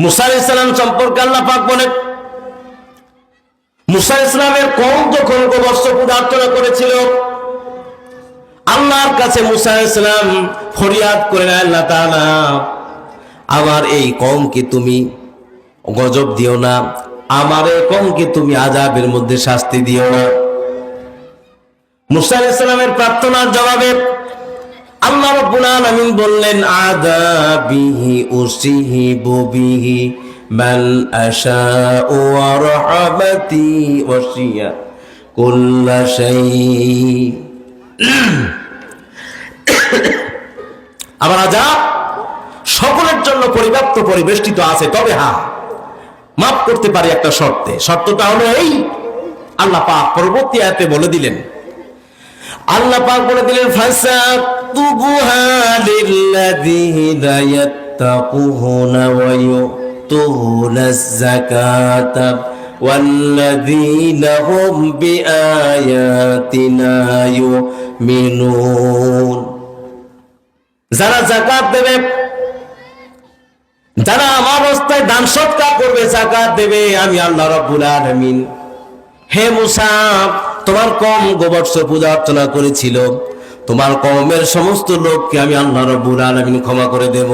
মুসা আলাইহিস সালাম সম্পর্কে আল্লাহ পাক বলেন, মুসা আলাইহিস সালামের কওম যখন গোবর্ষ পূজার্চনা করেছিল, আল্লাহর কাছে মুসা আলাইহিস সালাম ফরিয়াদ করেন, আল্লাহ তাআলা আমার এই কওমকে তুমি গজব দিও না, আমার এই কওমকে তুমি আযাবের মধ্যে শাস্তি দিও না। মুসা আলাইহিস সালামের প্রার্থনার জবাবে আল্লাহ রাব্বুল আলামিন বললেন, আযাবিহি উসিহিবু বিহি মান আশাউ ওয়া রাহমাতি ওয়াসিয়া কুল্লা শাই। আমার আযাব সকলের জন্য পরিব্যাপ্ত পরিবেষ্টিত আছে, তবে হ্যাঁ মাফ করতে পারি একটা শর্তে। শর্তটা হলো এই, আল্লাহ পাক পরবর্তী আয়াতে বলে দিলেন, আল্লাহ পাক বলে দিলেন, ফাসাতুবুহা লিল্লাযীনা ইয়াত্তাকুনা ওয়া ইউতুনাজ যাকাতা ওয়াল্লাযীনা হুম বিআয়াতিনা ইউমিনুন। যারা যাকাত দেবে, যারা আমার রাস্তায় দান সদকা করবে, যাকাত দেবে, আমি আল্লাহ রাব্বুল আলামিন, হে মুসা তোমার কওম গোবর্ষ পূজা অর্চনা করেছিল, তোমার কওমের সমস্ত লোককে আমি আল্লাহ রাব্বুল আলামিন ক্ষমা করে দেব।